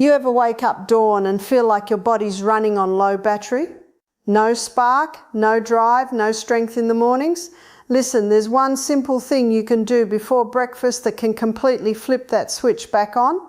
You ever wake up dawn and feel like your body's running on low battery? No spark, no drive, no strength in the mornings? Listen, there's one simple thing you can do before breakfast that can completely flip that switch back on.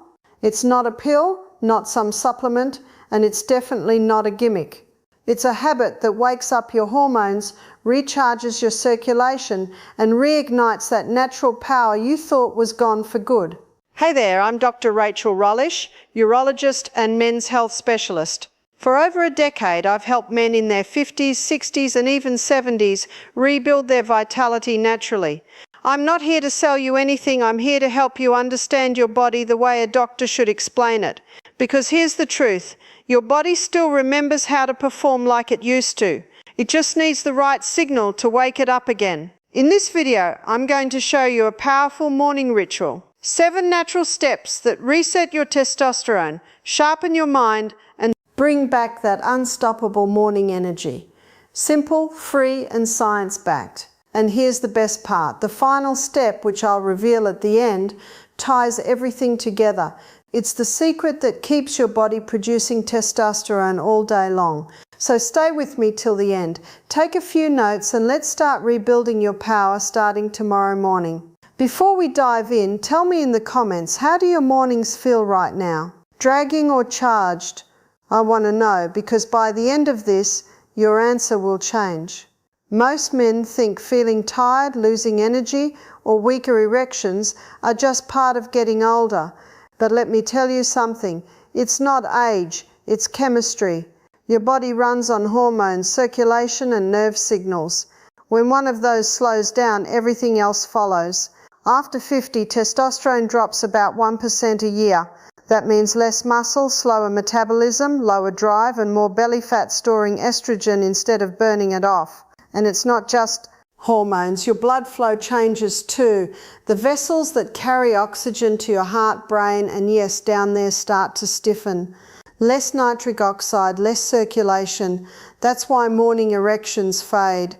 It's not a pill, not some supplement, and it's definitely not a gimmick. It's a habit that wakes up your hormones, recharges your circulation, and reignites that natural power you thought was gone for good. Hey there, I'm Dr. Rachel Rollish, urologist and men's health specialist. For over a decade, I've helped men in their 50s, 60s, and even 70s rebuild their vitality naturally. I'm not here to sell you anything, I'm here to help you understand your body the way a doctor should explain it. Because here's the truth, your body still remembers how to perform like it used to. It just needs the right signal to wake it up again. In this video, I'm going to show you a powerful morning ritual. 7 natural steps that reset your testosterone, sharpen your mind, and bring back that unstoppable morning energy. Simple, free, and science-backed. And here's the best part. The final step, which I'll reveal at the end, ties everything together. It's the secret that keeps your body producing testosterone all day long. So stay with me till the end. Take a few notes and let's start rebuilding your power starting tomorrow morning. Before we dive in, tell me in the comments, how do your mornings feel right now? Dragging or charged? I want to know, because by the end of this, your answer will change. Most men think feeling tired, losing energy, or weaker erections are just part of getting older. But let me tell you something, it's not age, it's chemistry. Your body runs on hormones, circulation, and nerve signals. When one of those slows down, everything else follows. After 50, testosterone drops about 1% a year. That means less muscle, slower metabolism, lower drive, and more belly fat storing estrogen instead of burning it off. And it's not just hormones, your blood flow changes too. The vessels that carry oxygen to your heart, brain, and yes, down there start to stiffen. Less nitric oxide, less circulation. That's why morning erections fade.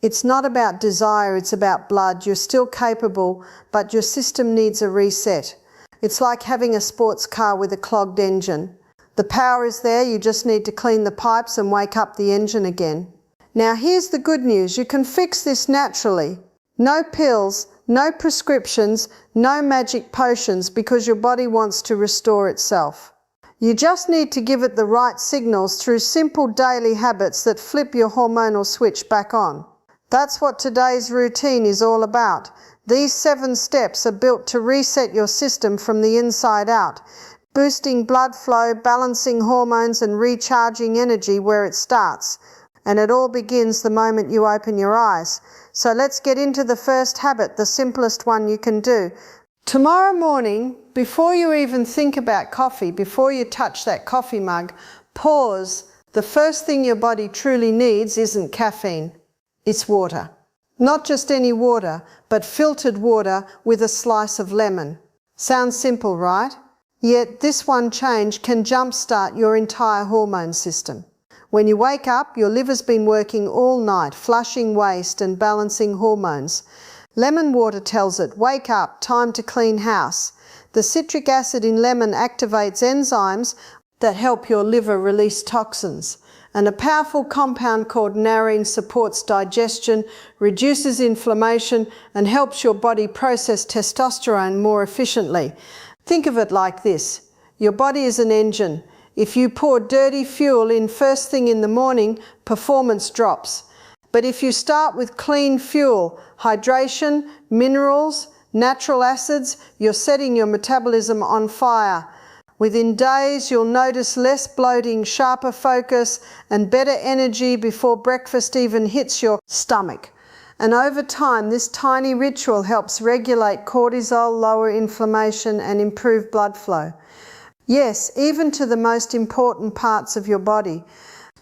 It's not about desire, it's about blood. You're still capable, but your system needs a reset. It's like having a sports car with a clogged engine. The power is there, you just need to clean the pipes and wake up the engine again. Now here's the good news, you can fix this naturally. No pills, no prescriptions, no magic potions, because your body wants to restore itself. You just need to give it the right signals through simple daily habits that flip your hormonal switch back on. That's what today's routine is all about. These 7 steps are built to reset your system from the inside out, boosting blood flow, balancing hormones, and recharging energy where it starts. And it all begins the moment you open your eyes. So let's get into the first habit, the simplest one you can do. Tomorrow morning, before you even think about coffee, before you touch that coffee mug, pause. The first thing your body truly needs isn't caffeine. It's water. Not just any water, but filtered water with a slice of lemon. Sounds simple, right? Yet this one change can jumpstart your entire hormone system. When you wake up, your liver's been working all night, flushing waste and balancing hormones. Lemon water tells it, wake up, time to clean house. The citric acid in lemon activates enzymes that help your liver release toxins. And a powerful compound called narine supports digestion, reduces inflammation, and helps your body process testosterone more efficiently. Think of it like this. Your body is an engine. If you pour dirty fuel in first thing in the morning, performance drops. But if you start with clean fuel, hydration, minerals, natural acids, you're setting your metabolism on fire. Within days, you'll notice less bloating, sharper focus, and better energy before breakfast even hits your stomach. And over time, this tiny ritual helps regulate cortisol, lower inflammation, and improve blood flow. Yes, even to the most important parts of your body.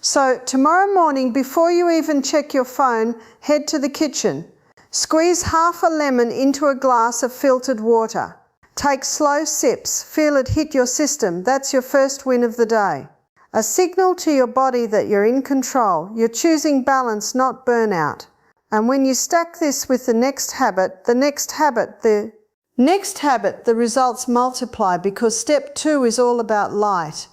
So tomorrow morning, before you even check your phone, head to the kitchen. Squeeze half a lemon into a glass of filtered water. Take slow sips, feel it hit your system. That's your first win of the day. A signal to your body that you're in control. You're choosing balance, not burnout. And when you stack this with the next habit, the Next habit, the results multiply because step 2 is all about light.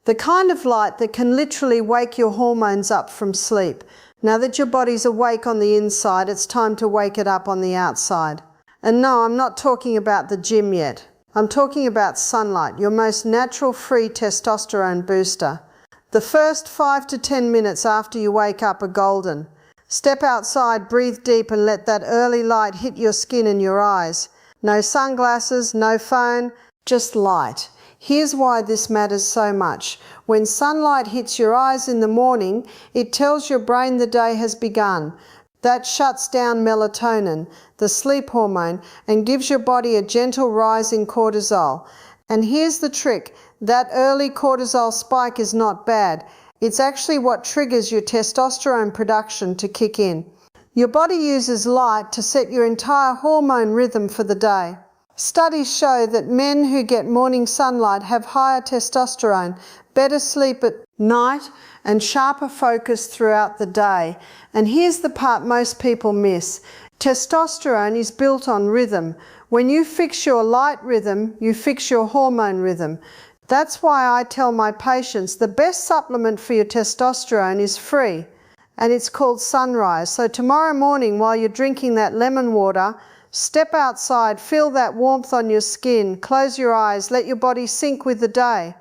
The kind of light that can literally wake your hormones up from sleep. Now that your body's awake on the inside, it's time to wake it up on the outside. And no, I'm not talking about the gym yet. I'm talking about sunlight, your most natural free testosterone booster. The first 5 to 10 minutes after you wake up are golden. Step outside, breathe deep and let that early light hit your skin and your eyes. No sunglasses, no phone, just light. Here's why this matters so much. When sunlight hits your eyes in the morning, it tells your brain the day has begun. That shuts down melatonin, the sleep hormone, and gives your body a gentle rise in cortisol. And here's the trick, that early cortisol spike is not bad. It's actually what triggers your testosterone production to kick in. Your body uses light to set your entire hormone rhythm for the day. Studies show that men who get morning sunlight have higher testosterone, better sleep at night, and sharper focus throughout the day. And here's the part most people miss. Testosterone is built on rhythm. When you fix your light rhythm, you fix your hormone rhythm. That's why I tell my patients the best supplement for your testosterone is free, and it's called Sunrise. So tomorrow morning while you're drinking that lemon water, step outside, feel that warmth on your skin, close your eyes, let your body sync with the day.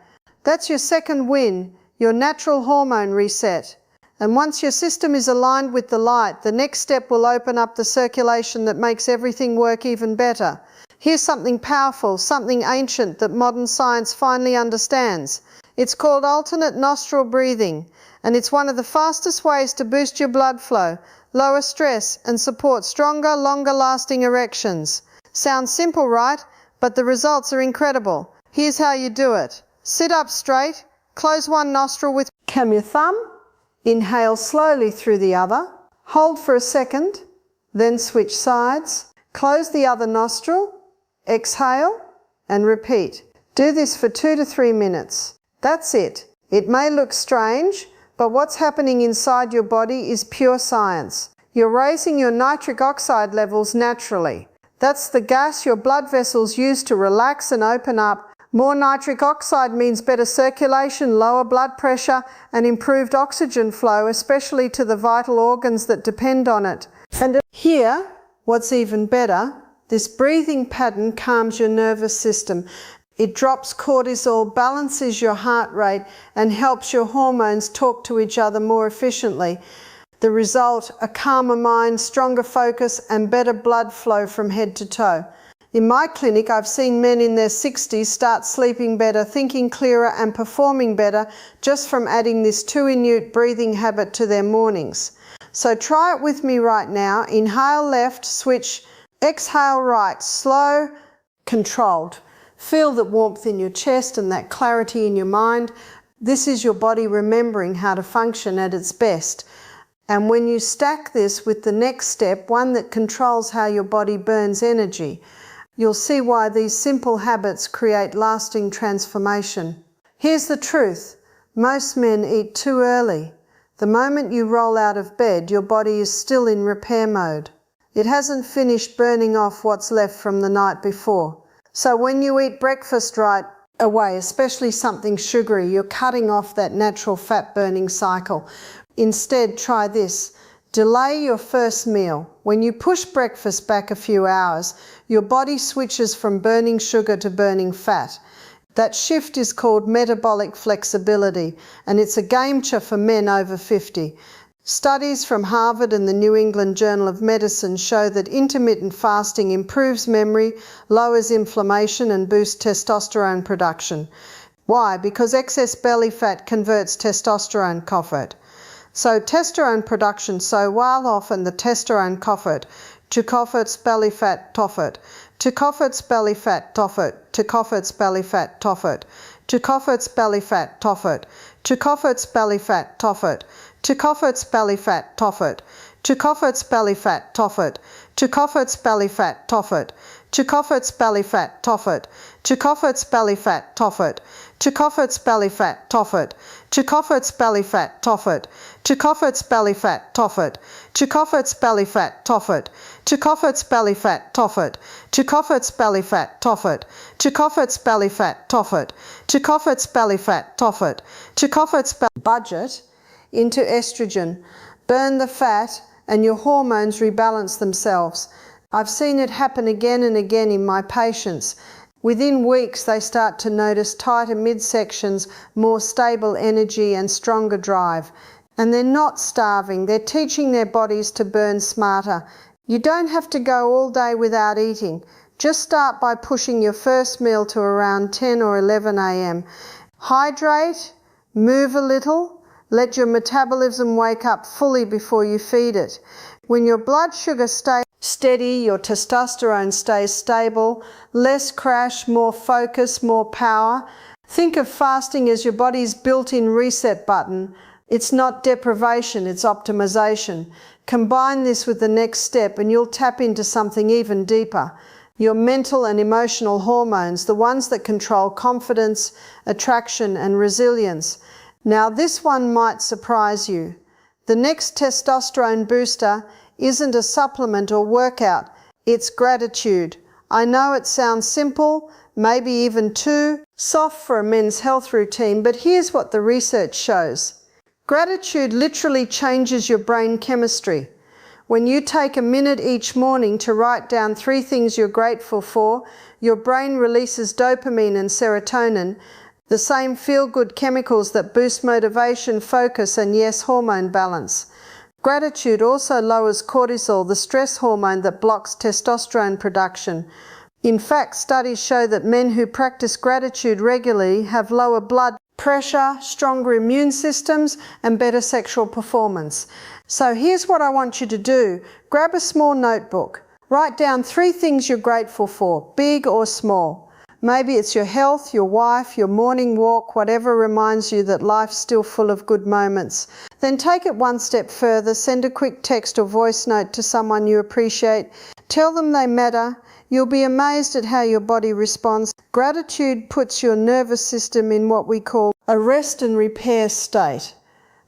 That's your second win, your natural hormone reset. And once your system is aligned with the light, the next step will open up the circulation that makes everything work even better. Here's something powerful, something ancient that modern science finally understands. It's called alternate nostril breathing, and it's one of the fastest ways to boost your blood flow, lower stress, and support stronger, longer-lasting erections. Sounds simple, right? But the results are incredible. Here's how you do it. Sit up straight, close one nostril with your thumb, inhale slowly through the other, hold for a second, then switch sides, close the other nostril, exhale, and repeat. Do this for 2 to 3 minutes. That's it. It may look strange, but what's happening inside your body is pure science. You're raising your nitric oxide levels naturally. That's the gas your blood vessels use to relax and open up. More nitric oxide means better circulation, lower blood pressure, and improved oxygen flow, especially to the vital organs that depend on it. And here, what's even better, this breathing pattern calms your nervous system. It drops cortisol, balances your heart rate, and helps your hormones talk to each other more efficiently. The result, a calmer mind, stronger focus, and better blood flow from head to toe. In my clinic, I've seen men in their 60s start sleeping better, thinking clearer, and performing better just from adding this 2-minute breathing habit to their mornings. So try it with me right now. Inhale left, switch, exhale right, slow, controlled. Feel the warmth in your chest and that clarity in your mind. This is your body remembering how to function at its best. And when you stack this with the next step, one that controls how your body burns energy, you'll see why these simple habits create lasting transformation. Here's the truth. Most men eat too early. The moment you roll out of bed, your body is still in repair mode. It hasn't finished burning off what's left from the night before. So when you eat breakfast right away, especially something sugary, you're cutting off that natural fat burning cycle. Instead, try this. Delay your first meal. When you push breakfast back a few hours, your body switches from burning sugar to burning fat. That shift is called metabolic flexibility, and it's a game changer for men over 50. Studies from Harvard and the New England Journal of Medicine show that intermittent fasting improves memory, lowers inflammation, and boosts testosterone production. Why? Because excess belly fat converts testosterone coffert. So testosterone production, so while often the testosterone coffert, to coffert's belly fat toffert, to coffert's belly fat toffert, to coffert's belly fat toffert, to coffert's belly fat toffert, to coffert's belly fat toffert, to coffert's belly fat toffert, to coffert's belly fat toffert, to coffert's belly fat toffert, Chicoffert's belly fat, Toffert. Chicoffert's belly fat, Toffert. Chicoffert's belly fat, Toffert. Chicoffert's belly fat, Toffert. Chicoffert's belly fat, Toffert. Chicoffert's belly fat, Toffert. Chicoffert's belly fat, Toffert. Chicoffert's belly fat, Toffert. Chicoffert's belly fat, Toffert. Chicoffert's belly fat, Toffert. Chicoffert's budget into estrogen. Burn the fat and your hormones rebalance themselves. I've seen it happen again and again in my patients. Within weeks they start to notice tighter midsections, more stable energy and stronger drive. And they're not starving, they're teaching their bodies to burn smarter. You don't have to go all day without eating. Just start by pushing your first meal to around 10 or 11 a.m. Hydrate, move a little, let your metabolism wake up fully before you feed it. When your blood sugar stays steady, your testosterone stays stable, less crash, more focus, more power. Think of fasting as your body's built-in reset button. It's not deprivation, it's optimization. Combine this with the next step and you'll tap into something even deeper. Your mental and emotional hormones, the ones that control confidence, attraction and resilience. Now this one might surprise you. The next testosterone booster isn't a supplement or workout, it's gratitude. I know it sounds simple, maybe even too soft for a men's health routine, but here's what the research shows. Gratitude literally changes your brain chemistry. When you take a minute each morning to write down 3 things you're grateful for, your brain releases dopamine and serotonin, the same feel-good chemicals that boost motivation, focus, and yes, hormone balance. Gratitude also lowers cortisol, the stress hormone that blocks testosterone production. In fact, studies show that men who practice gratitude regularly have lower blood pressure, stronger immune systems, and better sexual performance. So here's what I want you to do. Grab a small notebook. Write down 3 things you're grateful for, big or small. Maybe it's your health, your wife, your morning walk, whatever reminds you that life's still full of good moments. Then take it one step further, send a quick text or voice note to someone you appreciate. Tell them they matter. You'll be amazed at how your body responds. Gratitude puts your nervous system in what we call a rest and repair state.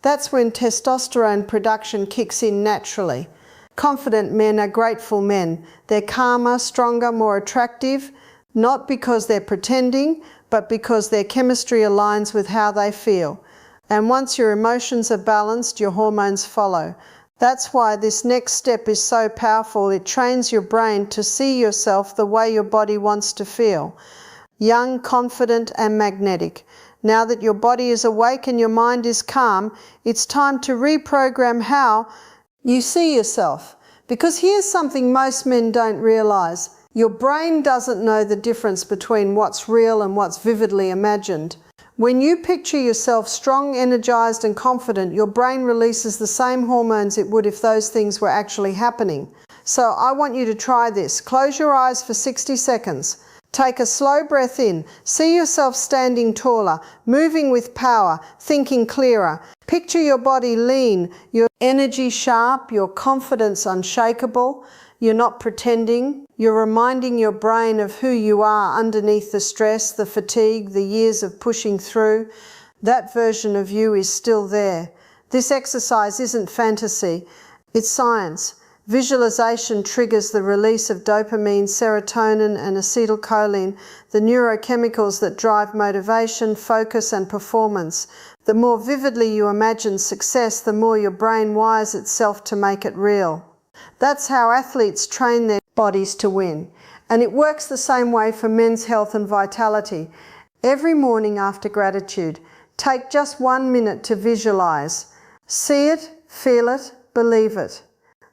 That's when testosterone production kicks in naturally. Confident men are grateful men. They're calmer, stronger, more attractive. Not because they're pretending, but because their chemistry aligns with how they feel. And once your emotions are balanced, your hormones follow. That's why this next step is so powerful. It trains your brain to see yourself the way your body wants to feel. Young, confident, and magnetic. Now that your body is awake and your mind is calm, it's time to reprogram how you see yourself. Because here's something most men don't realize. Your brain doesn't know the difference between what's real and what's vividly imagined. When you picture yourself strong, energized, and confident, your brain releases the same hormones it would if those things were actually happening. So I want you to try this. Close your eyes for 60 seconds. Take a slow breath in. See yourself standing taller, moving with power, thinking clearer. Picture your body lean, your energy sharp, your confidence unshakable. You're not pretending. You're reminding your brain of who you are underneath the stress, the fatigue, the years of pushing through. That version of you is still there. This exercise isn't fantasy, it's science. Visualization triggers the release of dopamine, serotonin, and acetylcholine, the neurochemicals that drive motivation, focus, and performance. The more vividly you imagine success, the more your brain wires itself to make it real. That's how athletes train their bodies to win. And it works the same way for men's health and vitality. Every morning after gratitude, take just 1 minute to visualize. See it, feel it, believe it.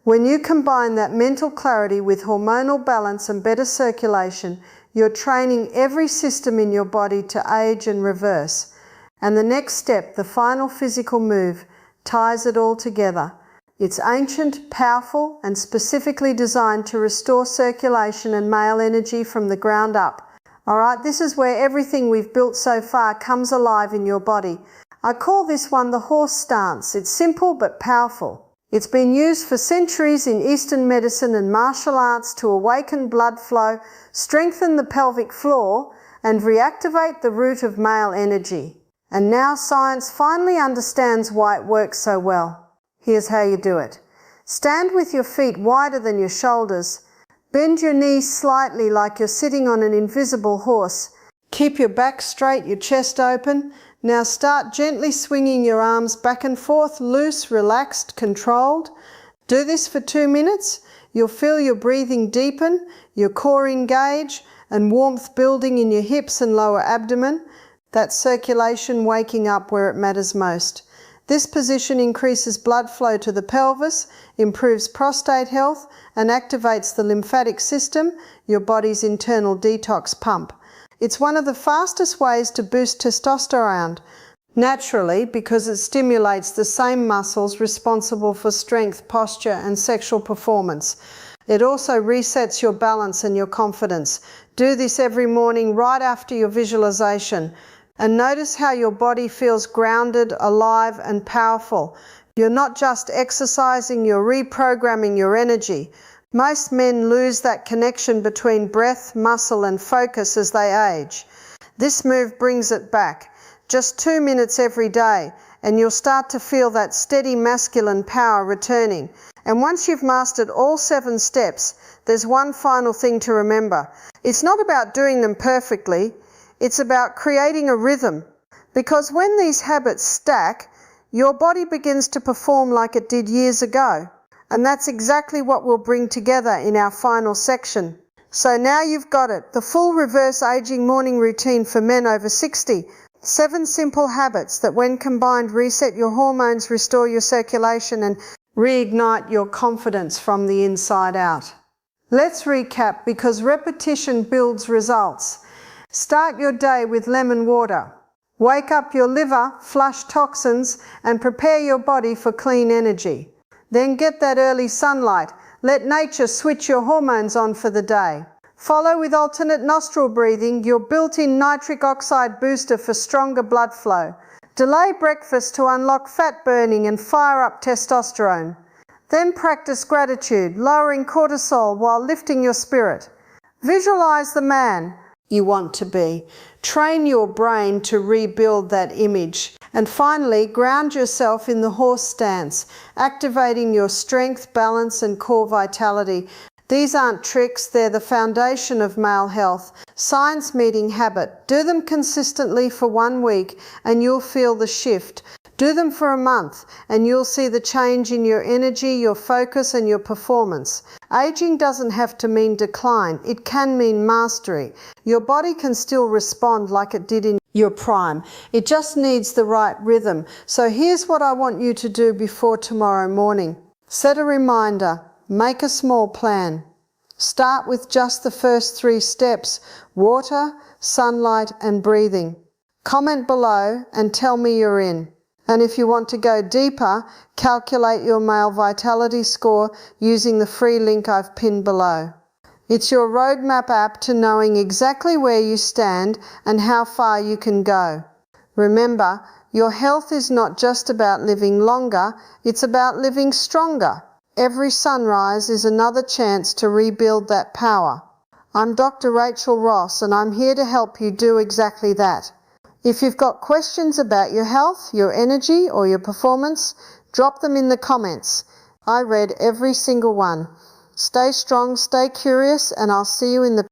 When you combine that mental clarity with hormonal balance and better circulation, you're training every system in your body to age and reverse. And the next step, the final physical move, ties it all together. It's ancient, powerful, and specifically designed to restore circulation and male energy from the ground up. Alright, this is where everything we've built so far comes alive in your body. I call this one the horse stance. It's simple but powerful. It's been used for centuries in Eastern medicine and martial arts to awaken blood flow, strengthen the pelvic floor, and reactivate the root of male energy. And now science finally understands why it works so well. Here's how you do it. Stand with your feet wider than your shoulders. Bend your knees slightly like you're sitting on an invisible horse. Keep your back straight, your chest open. Now start gently swinging your arms back and forth, loose, relaxed, controlled. Do this for 2 minutes. You'll feel your breathing deepen, your core engage, and warmth building in your hips and lower abdomen. That circulation waking up where it matters most. This position increases blood flow to the pelvis, improves prostate health, and activates the lymphatic system, your body's internal detox pump. It's one of the fastest ways to boost testosterone, naturally, because it stimulates the same muscles responsible for strength, posture, and sexual performance. It also resets your balance and your confidence. Do this every morning right after your visualization. And notice how your body feels grounded, alive, and powerful. You're not just exercising, you're reprogramming your energy. Most men lose that connection between breath, muscle, and focus as they age. This move brings it back. Just 2 minutes every day, and you'll start to feel that steady masculine power returning. And once you've mastered all 7 steps, there's one final thing to remember. It's not about doing them perfectly. It's about creating a rhythm, because when these habits stack, your body begins to perform like it did years ago. And that's exactly what we'll bring together in our final section. So now you've got it, the full reverse aging morning routine for men over 60. 7 simple habits that when combined reset your hormones, restore your circulation, and reignite your confidence from the inside out. Let's recap, because repetition builds results. Start your day with lemon water. Wake up your liver, flush toxins, and prepare your body for clean energy. Then get that early sunlight. Let nature switch your hormones on for the day. Follow with alternate nostril breathing, your built-in nitric oxide booster for stronger blood flow. Delay breakfast to unlock fat burning and fire up testosterone. Then practice gratitude, lowering cortisol while lifting your spirit. Visualize the man you want to be. Train your brain to rebuild that image. And finally, ground yourself in the horse stance, activating your strength, balance, and core vitality. These aren't tricks, they're the foundation of male health. Science meeting habit. Do them consistently for 1 week and you'll feel the shift. Do them for a month and you'll see the change in your energy, your focus, and your performance. Aging doesn't have to mean decline. It can mean mastery. Your body can still respond like it did in your prime. It just needs the right rhythm. So here's what I want you to do before tomorrow morning. Set a reminder. Make a small plan. Start with just the first 3 steps: water, sunlight, and breathing. Comment below and tell me you're in. And if you want to go deeper, calculate your male vitality score using the free link I've pinned below. It's your roadmap app to knowing exactly where you stand and how far you can go. Remember, your health is not just about living longer, it's about living stronger. Every sunrise is another chance to rebuild that power. I'm Dr. Rachel Ross, and I'm here to help you do exactly that. If you've got questions about your health, your energy, or your performance, drop them in the comments. I read every single one. Stay strong, stay curious, and I'll see you in the